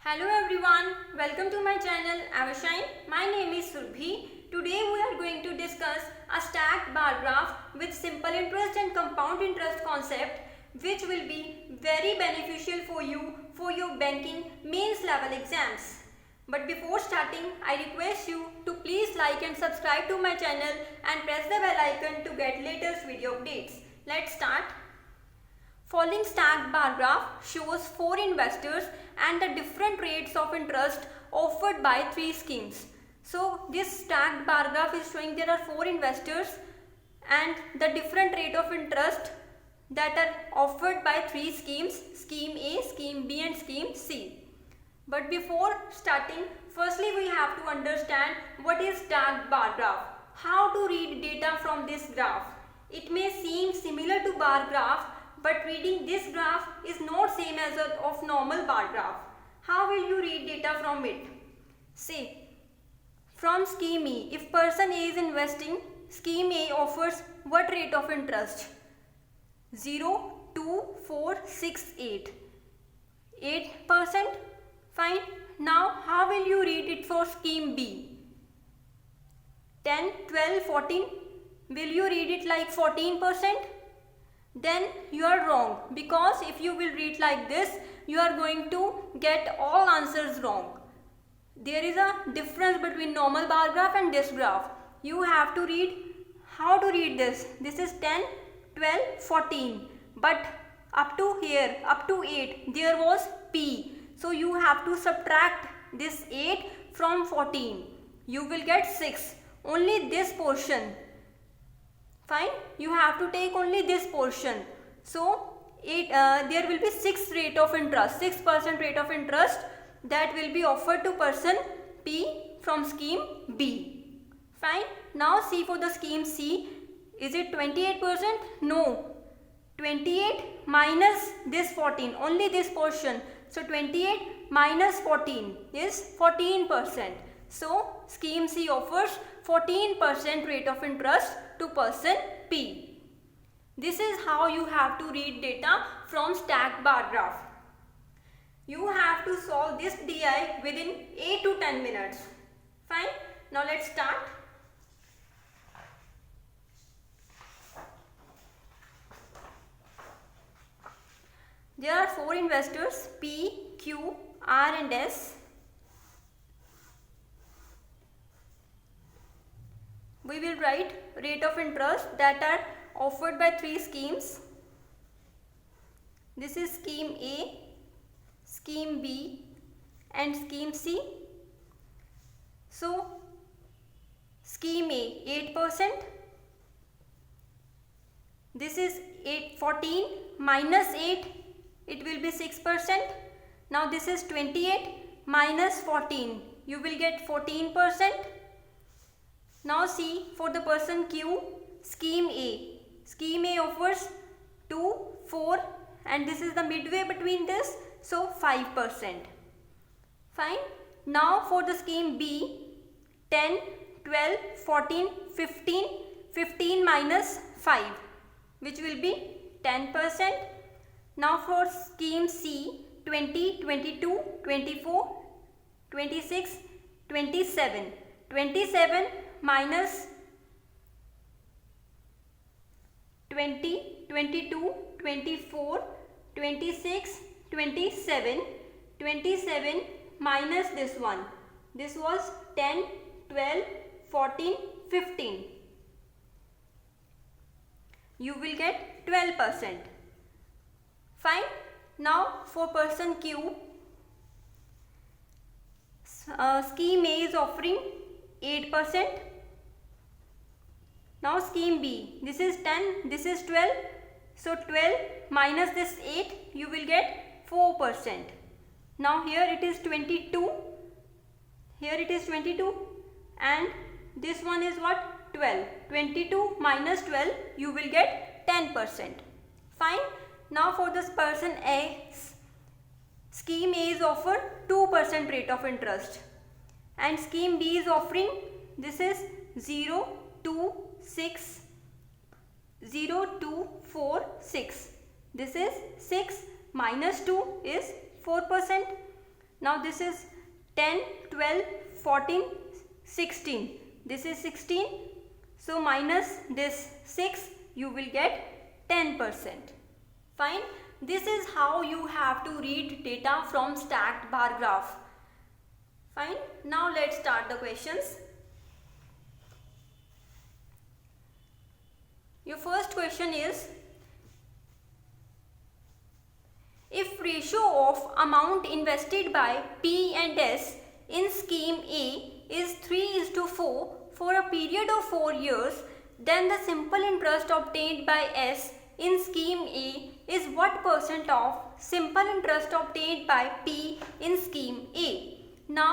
Hello everyone, welcome to my channel Avashine. My name is Surbhi. Today we are going to discuss a stacked bar graph with simple interest and compound interest concept which will be very beneficial for you for your banking mains level exams. But before starting, I request you to please like and subscribe to my channel and press the bell icon to get latest video updates. Let's start. Following stacked bar graph shows 4 investors and the different rates of interest offered by 3 schemes. So this stacked bar graph is showing there are 4 investors and the different rate of interest that are offered by 3 schemes, scheme A, scheme B and scheme C. But before starting, firstly we have to understand what is stacked bar graph. How to read data from this graph. It may seem similar to bar graph, but reading this graph is not same as of normal bar graph. How will you read data from it? Say, from scheme E, if person A is investing, scheme A offers what rate of interest? 0, 2, 4, 6, 8. 8%? Fine. Now, how will you read it for scheme B? 10, 12, 14. Will you read it like 14%? Then you are wrong, because if you will read like this, you are going to get all answers wrong. There is a difference between normal bar graph and this graph. You have to read how to read this. This is 10, 12, 14. But up to here, up to 8, there was P. So you have to subtract this 8 from 14. You will get 6. Only this portion. Fine, you have to take only this portion. So there will be 6 rate of interest, 6% rate of interest that will be offered to person P from scheme B. Fine. Now see for the scheme C, is it 28%? No. 28 minus this 14, only this portion. So 28 minus 14 is 14%. So scheme C offers 14% rate of interest to person P. This is how you have to read data from stacked bar graph. You have to solve this DI within 8 to 10 minutes. Fine. Now let's start. There are 4 investors P, Q, R and S. We will write rate of interest that are offered by 3 schemes. This is scheme A, scheme B and scheme C. So scheme A 8%. This is 14 minus 8, it will be 6%. Now this is 28 minus 14, you will get 14%. Now see for the person Q, scheme A. Scheme A offers 2, 4 and this is the midway between this, so 5%. Fine. Now for the scheme B, 10, 12, 14, 15, 15 minus 5 which will be 10%. Now for scheme C, 20, 22, 24, 26, 27. 27 minus 20, 22, 24, 26, 27, 27 minus this one. This was 10, 12, 14, 15. You will get 12%. Fine. Now for person Q, scheme A is offering 8%. Now scheme B, this is 10, this is 12. So 12 minus this 8, you will get 4%. Now here it is 22. Here it is 22 and this one is what? 12. 22 minus 12, you will get 10%. Fine. Now for this person A, scheme A is offered 2% rate of interest. And scheme B is offering, this is 0, 2, 6, 0, 2, 4, 6. This is 6 minus 2 is 4%. Now this is 10, 12, 14, 16. This is 16. So minus this 6, you will get 10%. Fine. This is how you have to read data from stacked bar graph. Fine. Now let's start the questions. Your first question is, if ratio of amount invested by P and S in scheme A is 3:4 for a period of 4 years, then the simple interest obtained by S in scheme A is what percent of simple interest obtained by P in scheme A? Now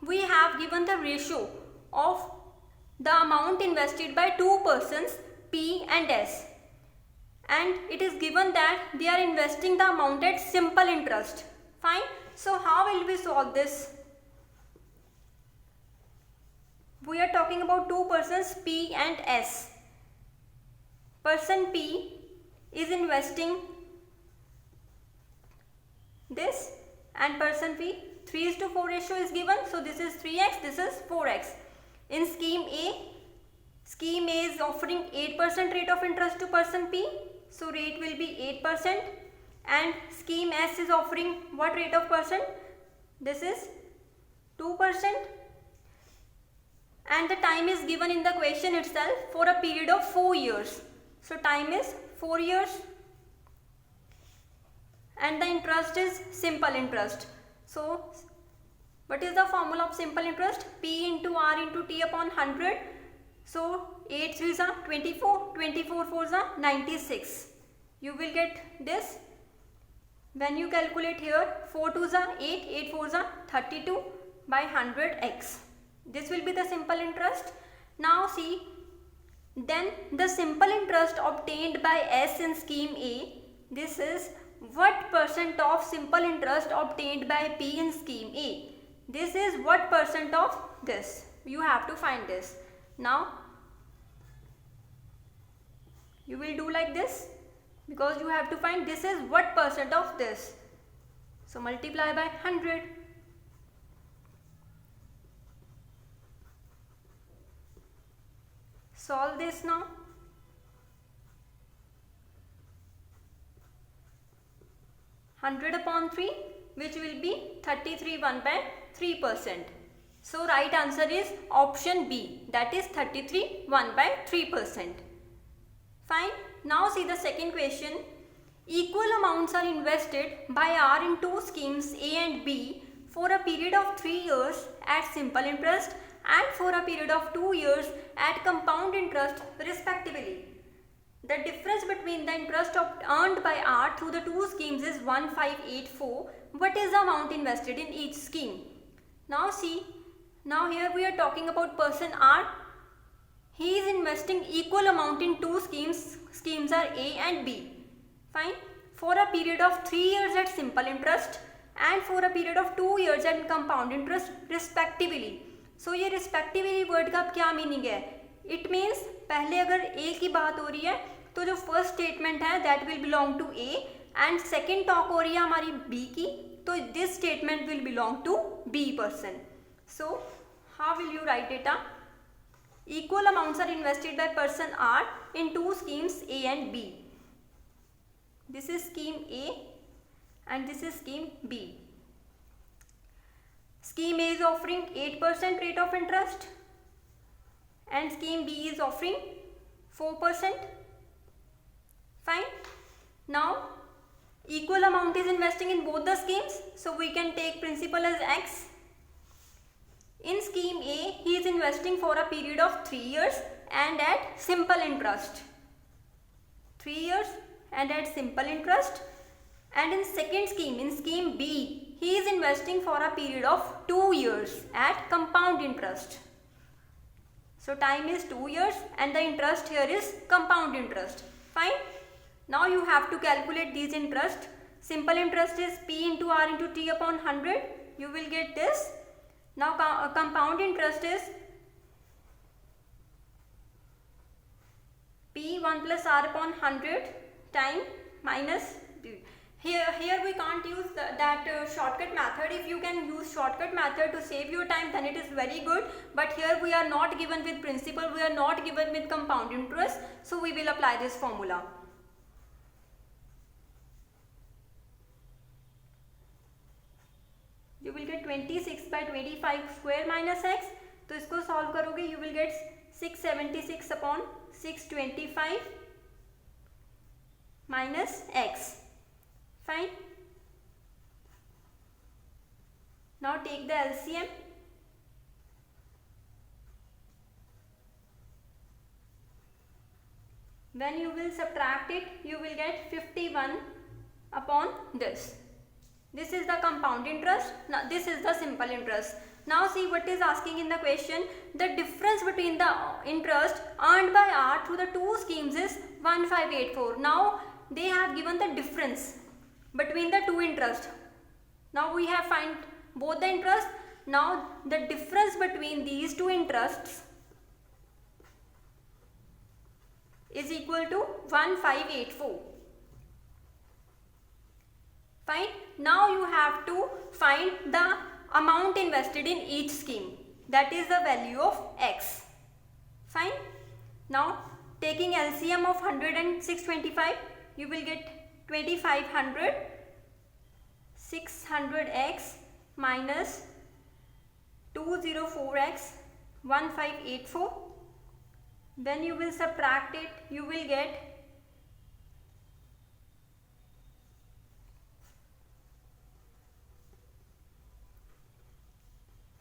we have given the ratio of the amount invested by two persons, P and S, and it is given that they are investing the amount at simple interest. Fine. So how will we solve this? We are talking about two persons, P and S. Person P is investing this, and person P, 3:4 ratio is given, so this is 3x, this is 4x. In scheme A is offering 8% rate of interest to person P, so rate will be 8%, and scheme S is offering what rate of percent? This is 2%, and the time is given in the question itself for a period of 4 years. So time is 4 years, and the interest is simple interest. So what is the formula of simple interest? P into R into T upon 100. So 8 3s are 24, 24 4s are 96. You will get this when you calculate here. 4 2s are 8, 8 4s are 32 by 100x. This will be the simple interest. Now see, then the simple interest obtained by S in scheme A, this is what percent of simple interest obtained by P in scheme A. This is what percent of this. You have to find this. Now you will do like this, because you have to find this is what percent of this. So multiply by 100. Solve this now. 100 upon 3, which will be 33 1 by 3%. So right answer is option B, that is 33 1 by 3%. Fine. Now see the second question. Equal amounts are invested by R in two schemes A and B for a period of 3 years at simple interest and for a period of 2 years at compound interest respectively. The difference between the interest earned by R through the two schemes is 1584. What is the amount invested in each scheme? Now see, now here we are talking about person R. He is investing equal amount in two schemes. Schemes are A and B. Fine. For a period of 3 years at simple interest and for a period of 2 years at compound interest respectively. So ये respectively word का क्या meaning है? It means पहले अगर A की बात हो रही है तो जो first statement है that will belong to A and second talk हो रही है हमारी B की, तो this statement will belong to B person. So how will you write it? Equal amounts are invested by person R in two schemes A and B. This is scheme A and this is scheme B. Scheme A is offering 8% rate of interest and scheme B is offering 4%. Fine. Now equal amount is investing in both the schemes, so we can take principal as X. In scheme A, he is investing for a period of 3 years and at simple interest. 3 years and at simple interest. And in second scheme, in scheme B, he is investing for a period of 2 years at compound interest. So time is 2 years and the interest here is compound interest. Fine. Now you have to calculate these interest. Simple interest is P into R into T upon 100. You will get this. Now compound interest is P 1 plus R upon 100 time minus Here we can't use that shortcut method. If you can use shortcut method to save your time, then it is very good. But here we are not given with principal, we are not given with compound interest. So we will apply this formula. You will get 26 by 25 square minus x. तो इसको solve करोगे, you will get 676 upon 625 minus x. Fine. Now take the LCM. When you will subtract it, you will get 51 upon this. This is the compound interest. Now this is the simple interest. Now see what is asking in the question. The difference between the interest earned by R through the two schemes is 1584. Now they have given the difference between the two interest. Now we have find both the interest. Now the difference between these two interests is equal to 1584. Fine. Now you have to find the amount invested in each scheme, that is the value of x. Fine. Now taking LCM of 100 and 625, you will get 2500, 600x minus 204x, 1584. Then you will subtract it, you will get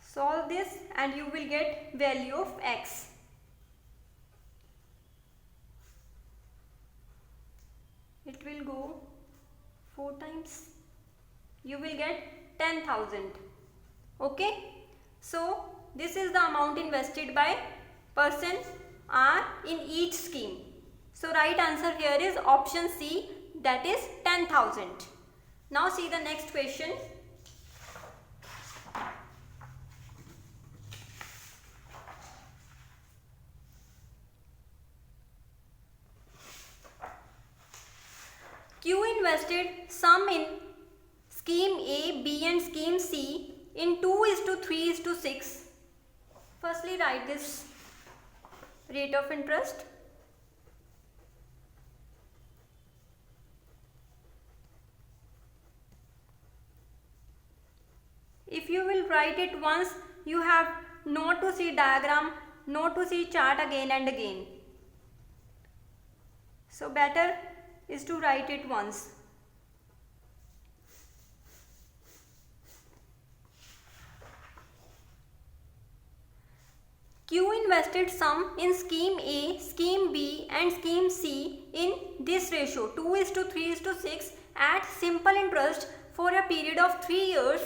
solve this and you will get value of x. It will go 4 times. You will get 10,000. Okay. So this is the amount invested by person R in each scheme. So right answer here is option C, that is 10,000. Now see the next question. Q invested sum in scheme A, B and scheme C in 2:3:6. Firstly write this rate of interest. If you will write it once, you have not to see diagram, not to see chart again and again. So better is to write it once. Q invested sum in scheme A, scheme B and scheme C in this ratio 2:3:6 at simple interest for a period of 3 years,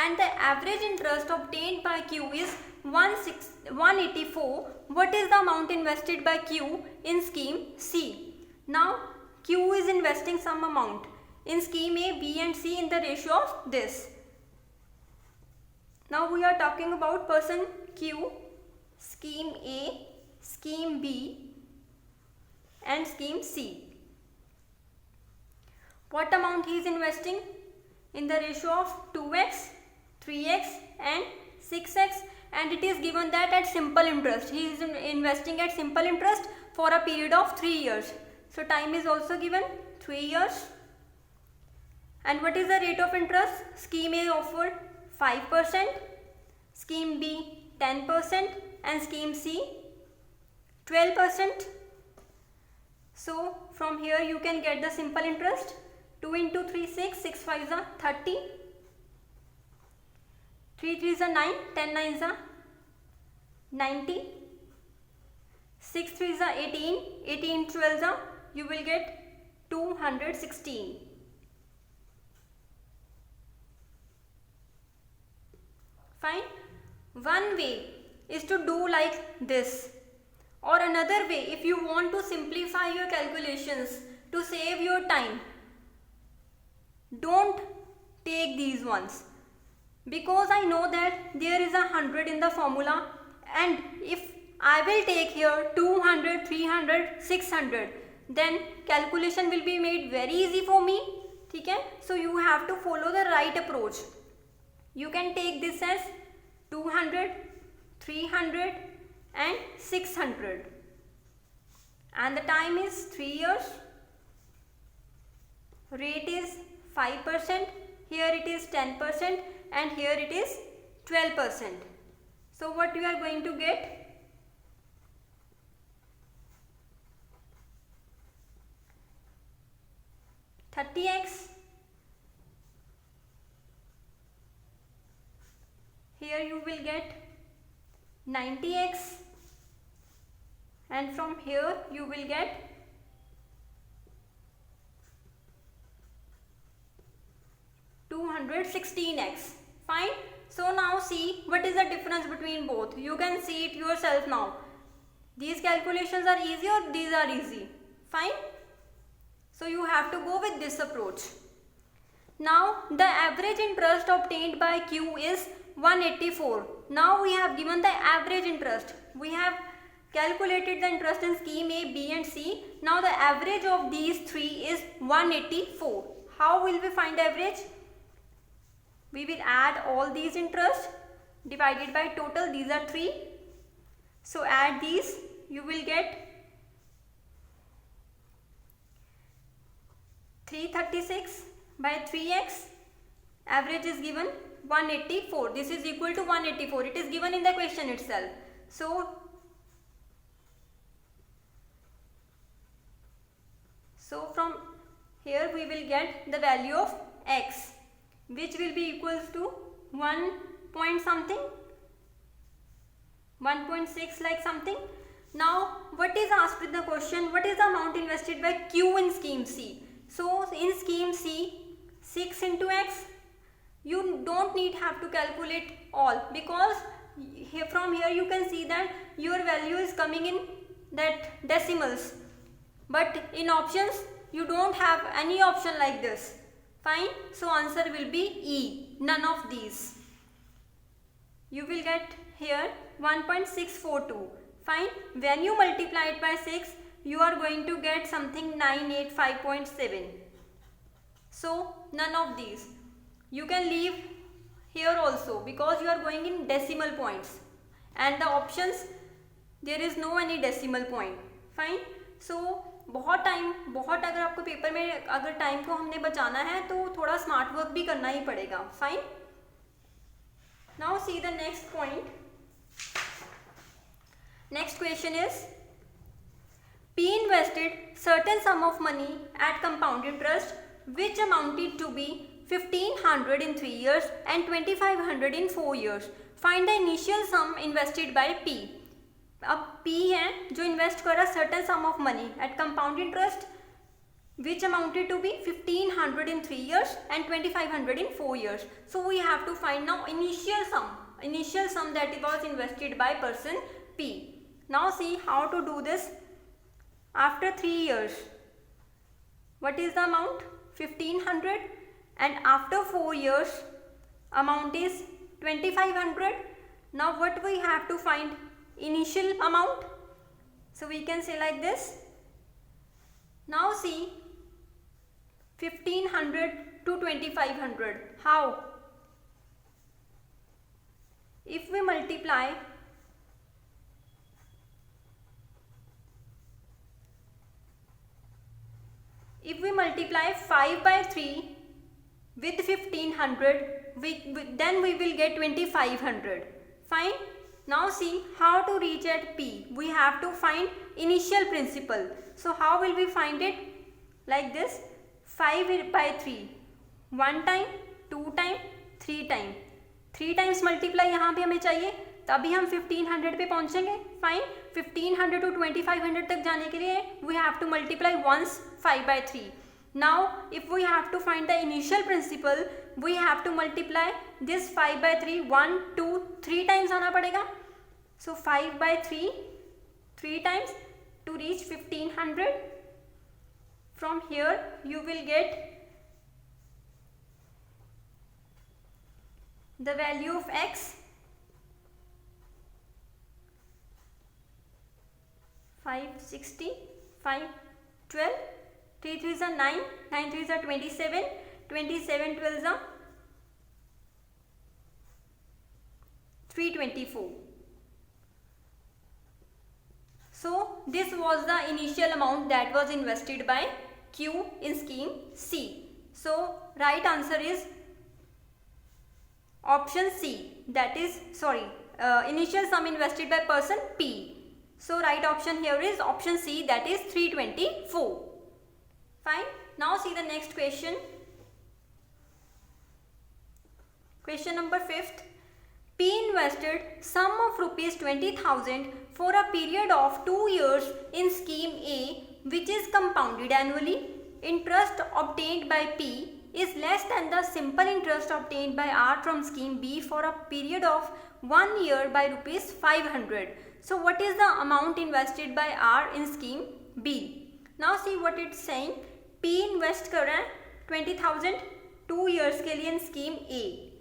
and the average interest obtained by Q is 184. What is the amount invested by Q in scheme C? Now Q is investing some amount in scheme A, B and C in the ratio of this. Now we are talking about person Q, scheme A, scheme B and scheme C. What amount he is investing? In the ratio of 2x, 3x and 6x, and it is given that at simple interest. He is investing at simple interest for a period of 3 years. So time is also given 3 years. And what is the rate of interest? Scheme A offered 5%, scheme B 10% and scheme C 12%. So from here you can get the simple interest. 2 into 3 6, 6 5 is 30, 3 3 is 9, 10 9 is 90, 6 3 is 18, 18 12 is you will get 216. Fine. One way is to do like this, or another way, if you want to simplify your calculations to save your time, don't take these ones, because I know that there is 100 in the formula, and if I will take here 200, 300, 600, then calculation will be made very easy for me. ठीक है. So you have to follow the right approach. You can take this as 200, 300 and 600 and the time is 3 years. Rate is 5%, here it is 10% and here it is 12%. So what you are going to get? $30x. Here you will get 90x and from here you will get 216x. Fine. So now see what is the difference between both. You can see it yourself now. These calculations are easy or these are easy. Fine. So you have to go with this approach. Now the average interest obtained by Q is 184. Now we have given the average interest. We have calculated the interest in scheme A, B and C. Now the average of these three is 184. How will we find average? We will add all these interest divided by total. These are 3. So add these. You will get 336 by 3x. Average is given 184. This is equal to 184. It is given in the question itself. So from here we will get the value of x, which will be equals to 1 point something, 1.6 like something. Now what is asked in the question? What is the amount invested by Q in scheme C? So in scheme C, 6 into x. You don't have to calculate all, because from here you can see that your value is coming in that decimals, but in options you don't have any option like this. Fine. So answer will be E, none of these. You will get here 1.642. Fine. When you multiply it by 6, you are going to get something 985.7. So none of these. You can leave here also, because you are going in decimal points, and the options there is no any decimal point. Fine. So बहुत अगर आपको paper में अगर time को हमने बचाना है तो थोड़ा स्मार्ट वर्क भी करना ही पड़ेगा. Fine. Now see the next point. Next question is P invested certain sum of money at compound interest which amounted to be 1500 in 3 years and 2500 in 4 years. Find the initial sum invested by P. अब P है जो invest कर रहा है certain sum of money at compound interest which amounted to be 1500 in 3 years and 2500 in 4 years. So we have to find now initial sum that was invested by person P. Now see how to do this. After 3 years, what is the amount? 1500, and after 4 years amount is 2500. Now what we have to find? Initial amount. So we can say like this. Now see 1500 to 2500. How? If we multiply 5 by 3 with 1500, then we will get 2500. Fine. Now see how to reach at P. We have to find initial principal. So how will we find it? Like this. 5 by 3. 1 time, 2 time, 3 time. 3 times multiply यहाँ पे हमें चाहिए, तभी हम 1500 पे पहुँचेंगे. Fine. 1500 to 2500 तक जाने के लिए we have to multiply once 5 by 3. Now if we have to find the initial principal, we have to multiply this 5 by 3 1, 2, 3 times आना पड़ेगा. So 5 by 3 3 times to reach 1500. From here you will get the value of x, 560, 512 3 3s are 9, 9 3s are 27, 27 12s are 324. So this was the initial amount that was invested by Q in scheme C. So right answer is option C, that is initial sum invested by person P. So right option here is option C, that is 324. Fine. Now see the next question. Question number 5th. P invested sum of rupees 20,000 for a period of 2 years in scheme A, which is compounded annually. Interest obtained by P is less than the simple interest obtained by R from scheme B for a period of 1 year by rupees 500. So what is the amount invested by R in scheme B? Now see what it's saying. P invest कर रहा है 20,000 2 years के लिए in scheme A.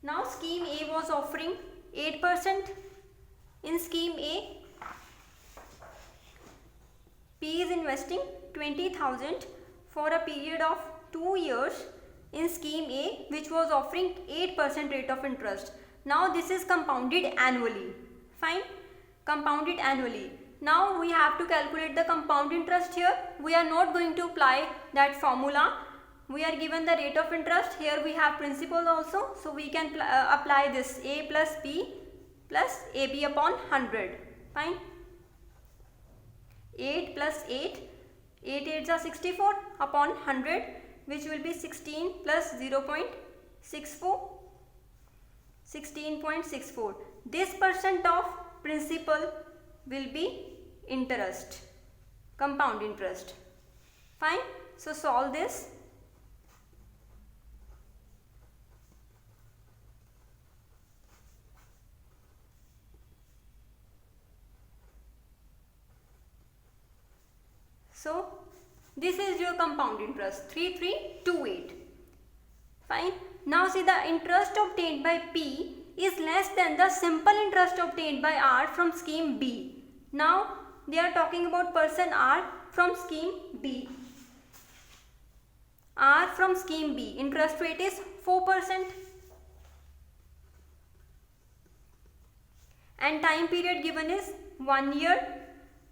Now scheme A was offering 8% in scheme A. P is investing 20,000 for a period of 2 years in scheme A, which was offering 8% rate of interest. Now this is compounded annually. Fine. Compounded annually. Now we have to calculate the compound interest here. We are not going to apply that formula. We are given the rate of interest. Here we have principal also. So we can apply this A plus B plus AB upon 100. Fine. 8 plus 8. 8 8s are 64 upon 100, which will be 16 plus 0.64. 16.64. This percent of principal will be interest, compound interest. Fine. So solve this. So this is your compound interest 3328. Fine. Now see, the interest obtained by P is less than the simple interest obtained by R from scheme B. Now they are talking about person R from scheme B. R from scheme B, interest rate is 4% and time period given is 1 year.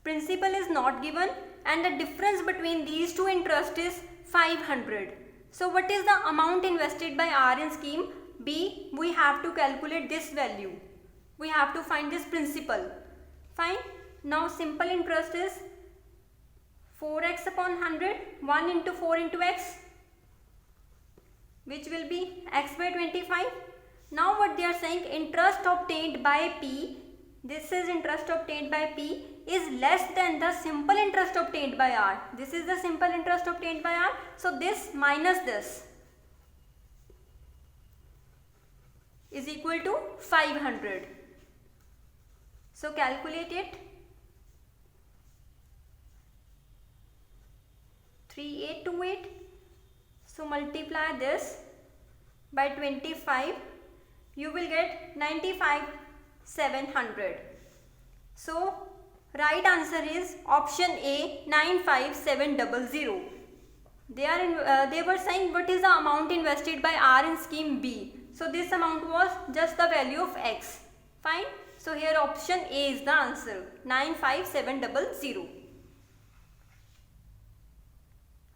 Principal is not given and the difference between these two interest is 500. So what is the amount invested by R in scheme B? We have to calculate this value. We have to find this principal. Fine. Now simple interest is 4x upon 100, 1 into 4 into x, which will be x by 25. Now what they are saying, interest obtained by P, this is interest obtained by P, is less than the simple interest obtained by R. This is the simple interest obtained by R. So this minus this is equal to 500. So calculate it. 3828. So multiply this by 25. You will get 95,700. So right answer is option A, 95700. They were saying what is the amount invested by R in scheme B. So this amount was just the value of x. Fine. So here option A is the answer, 95700.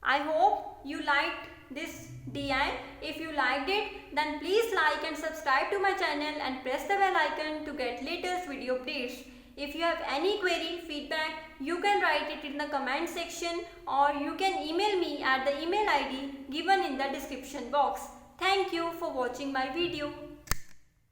I hope you liked this DI. If you liked it, then please like and subscribe to my channel and press the bell icon to get latest video updates. If you have any query, feedback, you can write it in the comment section or you can email me at the email ID given in the description box. Thank you for watching my video.